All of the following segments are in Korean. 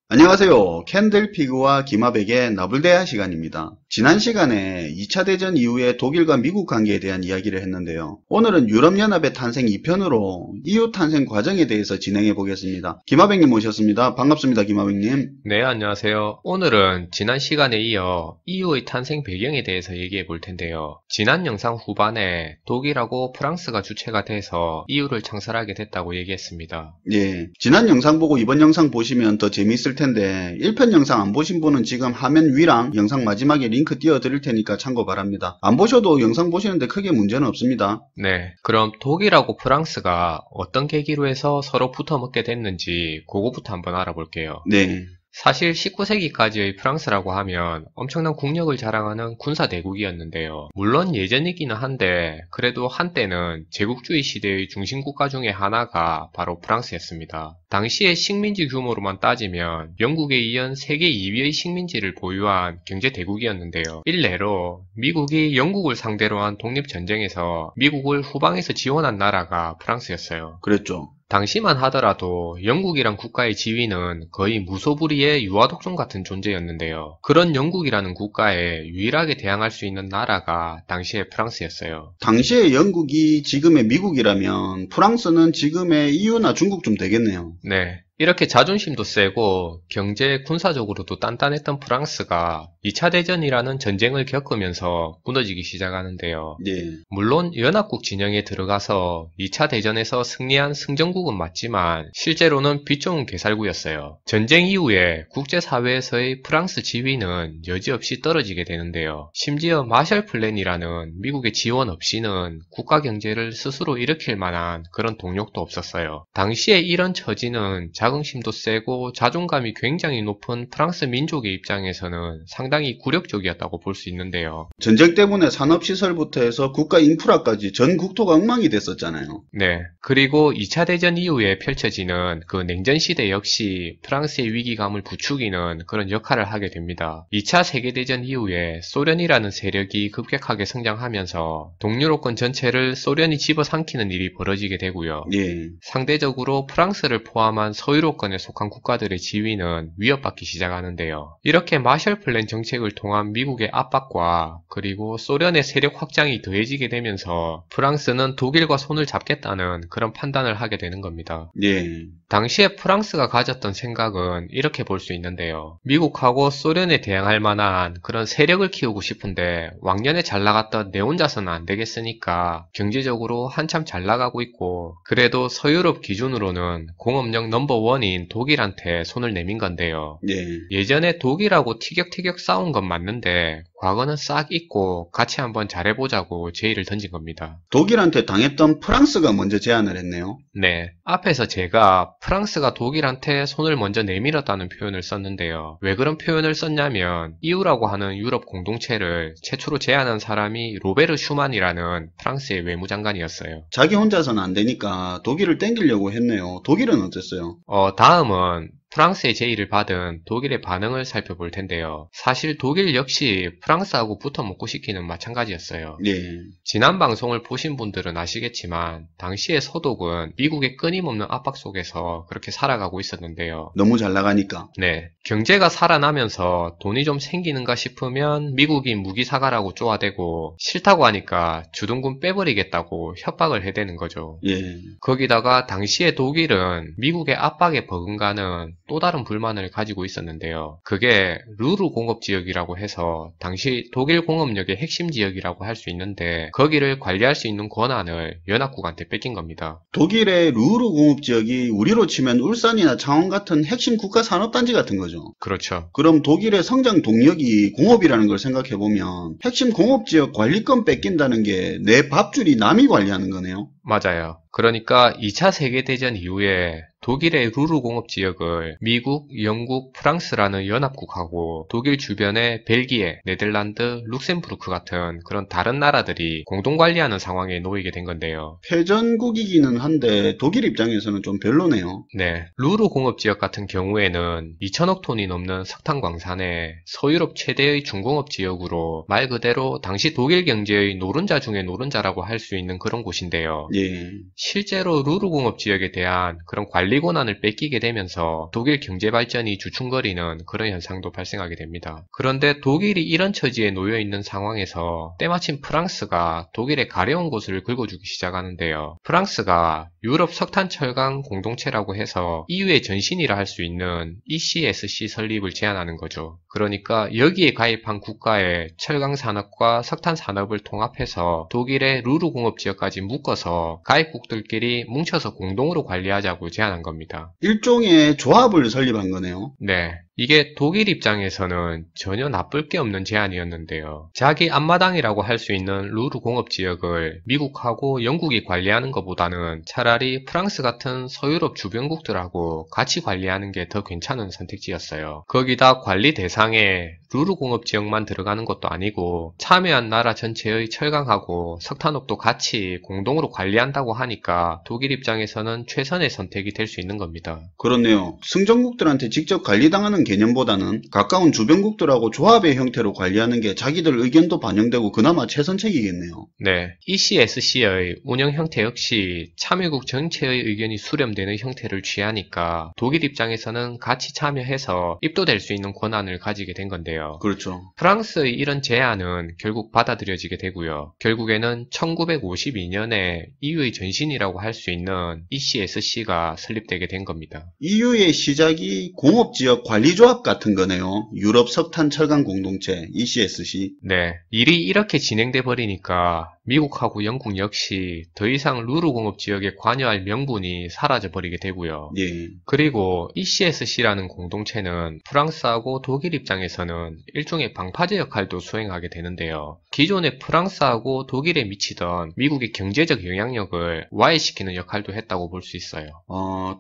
안녕하세요. 캔들피그와 김하백의 나불대화 시간입니다. 지난 시간에 2차 대전 이후의 독일과 미국 관계에 대한 이야기를 했는데요. 오늘은 유럽연합의 탄생 2편으로 EU 탄생 과정에 대해서 진행해 보겠습니다. 김하백님 모셨습니다. 반갑습니다. 김하백님. 네, 안녕하세요. 오늘은 지난 시간에 이어 EU의 탄생 배경에 대해서 얘기해 볼 텐데요. 지난 영상 후반에 독일하고 프랑스가 주체가 돼서 EU를 창설하게 됐다고 얘기했습니다. 예, 지난 영상 보고 이번 영상 보시면 더 재미있을 텐데 1편 영상 안 보신 분은 지금 화면 위랑 영상 마지막에 링크 띄워 드릴 테니까 참고 바랍니다. 안 보셔도 영상 보시는데 크게 문제는 없습니다. 네, 그럼 독일하고 프랑스가 어떤 계기로 해서 서로 붙어먹게 됐는지 그거부터 한번 알아볼게요. 네. 사실 19세기까지의 프랑스라고 하면 엄청난 국력을 자랑하는 군사대국이었는데요. 물론 예전이기는 한데 그래도 한때는 제국주의 시대의 중심국가 중에 하나가 바로 프랑스였습니다. 당시의 식민지 규모로만 따지면 영국에 이은 세계 2위의 식민지를 보유한 경제대국이었는데요. 일례로 미국이 영국을 상대로 한 독립전쟁에서 미국을 후방에서 지원한 나라가 프랑스였어요. 그랬죠. 당시만 하더라도 영국이란 국가의 지위는 거의 무소불위의 유아독존 같은 존재였는데요. 그런 영국이라는 국가에 유일하게 대항할 수 있는 나라가 당시의 프랑스였어요. 당시에 영국이 지금의 미국이라면 프랑스는 지금의 EU나 중국쯤 되겠네요. 네. 이렇게 자존심도 세고 경제 군사적으로도 단단했던 프랑스가 2차 대전이라는 전쟁을 겪으면서 무너지기 시작하는데요. 네. 물론 연합국 진영에 들어가서 2차 대전에서 승리한 승전국은 맞지만 실제로는 빛 좋은 개살구였어요. 전쟁 이후에 국제사회에서의 프랑스 지위는 여지없이 떨어지게 되는데요. 심지어 마셜 플랜이라는 미국의 지원 없이는 국가 경제를 스스로 일으킬 만한 그런 동력도 없었어요. 당시에 이런 처지는 자긍심도 세고 자존감이 굉장히 높은 프랑스 민족의 입장에서는 상당히 굴욕적이었다고 볼 수 있는데요. 전쟁 때문에 산업시설부터 해서 국가 인프라까지 전 국토가 엉망이 됐었잖아요. 네. 그리고 2차 대전 이후에 펼쳐지는 그 냉전 시대 역시 프랑스의 위기감을 부추기는 그런 역할을 하게 됩니다. 2차 세계대전 이후에 소련이라는 세력이 급격하게 성장하면서 동유럽권 전체를 소련이 집어삼키는 일이 벌어지게 되고요. 예. 상대적으로 프랑스를 포함한 서유럽권에 속한 국가들의 지위는 위협받기 시작하는데요. 이렇게 마셜 플랜 정책을 통한 미국의 압박과 그리고 소련의 세력 확장이 더해지게 되면서 프랑스는 독일과 손을 잡겠다는 그런 판단을 하게 되는 겁니다. 예. 당시에 프랑스가 가졌던 생각은 이렇게 볼 수 있는데요. 미국하고 소련에 대항할 만한 그런 세력을 키우고 싶은데 왕년에 잘 나갔던 내 혼자서는 안 되겠으니까 경제적으로 한참 잘 나가고 있고 그래도 서유럽 기준으로는 공업력 넘버원인 독일한테 손을 내민 건데요. 예. 예전에 독일하고 티격태격 싸운 건 맞는데 과거는 싹 잊고 같이 한번 잘해보자고 제의를 던진 겁니다. 독일한테 당했던 프랑스가 먼저 제안을 했네요. 네, 앞에서 제가 프랑스가 독일한테 손을 먼저 내밀었다는 표현을 썼는데요. 왜 그런 표현을 썼냐면 EU라고 하는 유럽 공동체를 최초로 제안한 사람이 로베르 슈만이라는 프랑스의 외무장관이었어요. 자기 혼자서는 안 되니까 독일을 땡기려고 했네요. 독일은 어땠어요? 다음은 프랑스의 제의를 받은 독일의 반응을 살펴볼 텐데요. 사실 독일 역시 프랑스하고 붙어먹고 싶기는 마찬가지였어요. 예. 지난 방송을 보신 분들은 아시겠지만 당시의 서독은 미국의 끊임없는 압박 속에서 그렇게 살아가고 있었는데요. 너무 잘 나가니까. 네, 경제가 살아나면서 돈이 좀 생기는가 싶으면 미국이 무기 사가라고 쪼아대고 싫다고 하니까 주둔군 빼버리겠다고 협박을 해대는 거죠. 예. 거기다가 당시의 독일은 미국의 압박에 버금가는 또 다른 불만을 가지고 있었는데요. 그게 루르 공업지역이라고 해서 당시 독일 공업력의 핵심 지역이라고 할 수 있는데 거기를 관리할 수 있는 권한을 연합국한테 뺏긴 겁니다. 독일의 루르 공업지역이 우리로 치면 울산이나 창원 같은 핵심 국가 산업단지 같은 거죠. 그렇죠. 그럼 독일의 성장 동력이 공업이라는 걸 생각해보면 핵심 공업지역 관리권 뺏긴다는 게 내 밥줄이 남이 관리하는 거네요. 맞아요. 그러니까 2차 세계대전 이후에 독일의 루르 공업 지역을 미국, 영국, 프랑스라는 연합국하고 독일 주변의 벨기에, 네덜란드, 룩셈부르크 같은 그런 다른 나라들이 공동 관리하는 상황에 놓이게 된 건데요. 패전국이기는 한데 독일 입장에서는 좀 별로네요. 네, 루르 공업 지역 같은 경우에는 2천억 톤이 넘는 석탄 광산에 서유럽 최대의 중공업 지역으로 말 그대로 당시 독일 경제의 노른자 중의 노른자라고 할 수 있는 그런 곳인데요. 예. 실제로 루르 공업 지역에 대한 그런 관리 권한을 뺏기게 되면서 독일 경제 발전이 주춤거리는 그런 현상도 발생하게 됩니다. 그런데 독일이 이런 처지에 놓여 있는 상황에서 때마침 프랑스가 독일의 가려운 곳을 긁어주기 시작하는데요. 프랑스가 유럽 석탄 철강 공동체라고 해서 EU의 전신이라 할 수 있는 ECSC 설립을 제안하는 거죠. 그러니까 여기에 가입한 국가의 철강 산업과 석탄 산업을 통합해서 독일의 루르 공업 지역까지 묶어서 가입국들끼리 뭉쳐서 공동으로 관리하자고 제안한 겁니다. 일종의 조합을 설립한 거네요. 네. 이게 독일 입장에서는 전혀 나쁠 게 없는 제안이었는데요. 자기 앞마당이라고 할 수 있는 루르 공업 지역을 미국하고 영국이 관리하는 것보다는 차라리 프랑스 같은 서유럽 주변국들하고 같이 관리하는 게 더 괜찮은 선택지였어요. 거기다 관리 대상에 루르 공업 지역만 들어가는 것도 아니고 참여한 나라 전체의 철강하고 석탄업도 같이 공동으로 관리한다고 하니까 독일 입장에서는 최선의 선택이 될 수 있는 겁니다. 그렇네요. 승전국들한테 직접 관리당하는 개념보다는 가까운 주변국들하고 조합의 형태로 관리하는 게 자기들 의견도 반영되고 그나마 최선책이겠네요. 네, ECSC의 운영 형태 역시 참여국 전체의 의견이 수렴되는 형태를 취하니까 독일 입장에서는 같이 참여해서 입도될 수 있는 권한을 가지게 된 건데요. 그렇죠. 프랑스의 이런 제안은 결국 받아들여지게 되고요. 결국에는 1952년에 EU의 전신이라고 할 수 있는 ECSC가 설립되게 된 겁니다. EU의 시작이 공업지역 관리조합 같은 거네요. 유럽 석탄 철강 공동체 ECSC. 네, 일이 이렇게 진행돼 버리니까 미국하고 영국 역시 더 이상 루르 공업 지역에 관여할 명분이 사라져 버리게 되고요. 예. 그리고 ECSC라는 공동체는 프랑스하고 독일 입장에서는 일종의 방파제 역할도 수행하게 되는데요. 기존에 프랑스하고 독일에 미치던 미국의 경제적 영향력을 와해시키는 역할도 했다고 볼 수 있어요.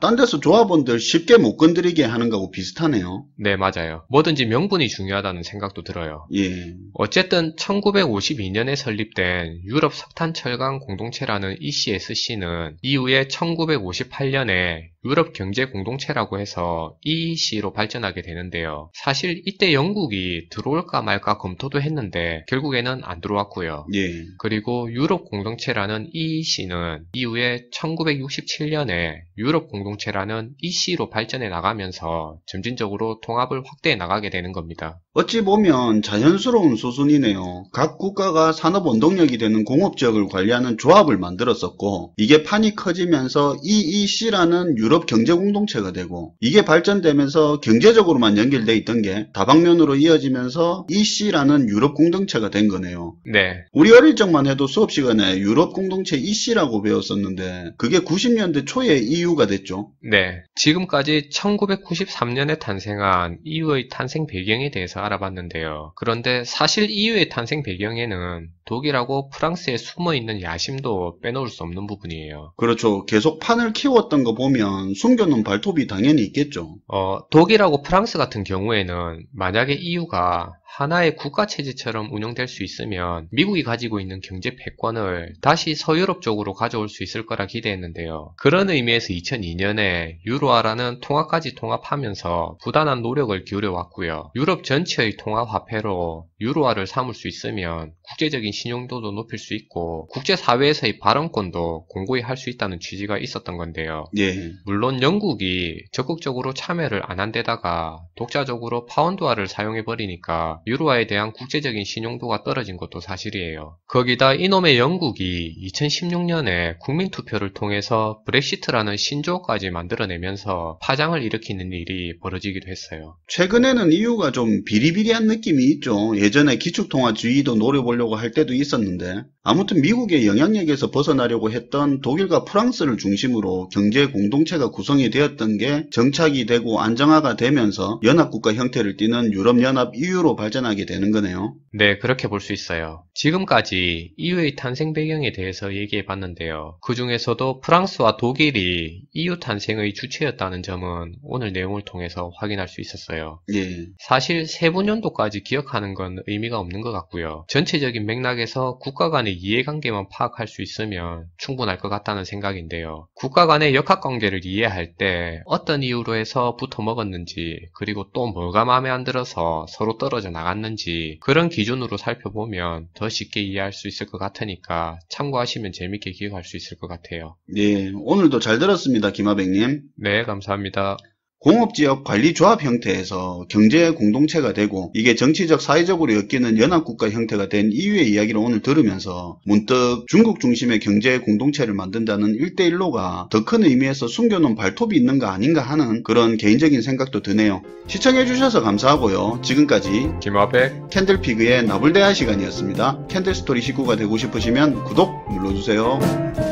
딴 데서 조합원들 쉽게 못 건드리게 하는 거하고 비슷하네요. 네, 맞아요. 뭐든지 명분이 중요하다는 생각도 들어요. 예. 어쨌든 1952년에 설립된 유럽 석탄 철강 공동체라는 ECSC는 이후에 1958년에 유럽 경제 공동체라고 해서 EEC로 발전하게 되는데요. 사실 이때 영국이 들어올까 말까 검토도 했는데 결국에는 안 들어왔고요. 예. 그리고 유럽 공동체라는 EEC는 이후에 1967년에 유럽 공동체라는 EC로 발전해 나가면서 점진적으로 통합을 확대해 나가게 되는 겁니다. 어찌 보면 자연스러운 수순이네요. 각 국가가 산업 원동력이 되는 공업지역을 관리하는 조합을 만들었었고 이게 판이 커지면서 EEC라는 유럽 경제공동체가 되고 이게 발전되면서 경제적으로만 연결돼 있던 게 다방면으로 이어지면서 EC라는 유럽 공동체가 된 거네요. 네. 우리 어릴 적만 해도 수업 시간에 유럽 공동체 EC라고 배웠었는데 그게 90년대 초에 EU가 됐죠. 네. 지금까지 1993년에 탄생한 EU의 탄생 배경에 대해서 알아봤는데요. 그런데 사실 EU의 탄생 배경에는 독일하고 프랑스에 숨어있는 야심도 빼놓을 수 없는 부분이에요. 그렇죠. 계속 판을 키웠던 거 보면 숨겨놓은 발톱이 당연히 있겠죠. 독일하고 프랑스 같은 경우에는 만약에 EU가 하나의 국가체제처럼 운영될 수 있으면 미국이 가지고 있는 경제 패권을 다시 서유럽 쪽으로 가져올 수 있을 거라 기대했는데요. 그런 의미에서 2002년에 유로화라는 통화까지 통합하면서 부단한 노력을 기울여왔고요. 유럽 전체의 통화화폐로 유로화를 삼을 수 있으면 국제적인 신용도도 높일 수 있고 국제사회에서의 발언권도 공고히 할 수 있다는 취지가 있었던 건데요. 예. 물론 영국이 적극적으로 참여를 안 한 데다가 독자적으로 파운드화를 사용해버리니까 유로화에 대한 국제적인 신용도가 떨어진 것도 사실이에요. 거기다 이놈의 영국이 2016년에 국민투표를 통해서 브렉시트라는 신조어까지 만들어내면서 파장을 일으키는 일이 벌어지기도 했어요. 최근에는 EU가 좀 비리비리한 느낌이 있죠. 예전에 기축통화주의도 노려보려고 할 때도 있었는데 아무튼 미국의 영향력에서 벗어나려고 했던 독일과 프랑스를 중심으로 경제 공동체가 구성이 되었던 게 정착이 되고 안정화가 되면서 연합국가 형태를 띠는 유럽연합 EU로 발전하게 되는 거네요. 네, 그렇게 볼 수 있어요. 지금까지 EU의 탄생 배경에 대해서 얘기해 봤는데요. 그 중에서도 프랑스와 독일이 EU 탄생의 주체였다는 점은 오늘 내용을 통해서 확인할 수 있었어요. 예. 사실 세부연도까지 기억하는 건 의미가 없는 것 같고요. 전체적인 맥락에서 국가 간의 이해관계만 파악할 수 있으면 충분할 것 같다는 생각인데요. 국가 간의 역학관계를 이해할 때 어떤 이유로 해서 붙어먹었는지, 그리고 또 뭐가 마음에 안 들어서 서로 떨어져 나갔는지, 그런 기준으로 살펴보면 더 쉽게 이해할 수 있을 것 같으니까 참고하시면 재밌게 기억할 수 있을 것 같아요. 네, 오늘도 잘 들었습니다, 김하백님. 네, 감사합니다. 공업지역 관리조합 형태에서 경제 공동체가 되고 이게 정치적 사회적으로 엮이는 연합국가 형태가 된 EU의 이야기를 오늘 들으면서 문득 중국 중심의 경제 공동체를 만든다는 1대1로가 더 큰 의미에서 숨겨놓은 발톱이 있는 거 아닌가 하는 그런 개인적인 생각도 드네요. 시청해주셔서 감사하고요. 지금까지 김하백 캔들피그의 나불대화 시간이었습니다. 캔들스토리 식구가 되고 싶으시면 구독 눌러주세요.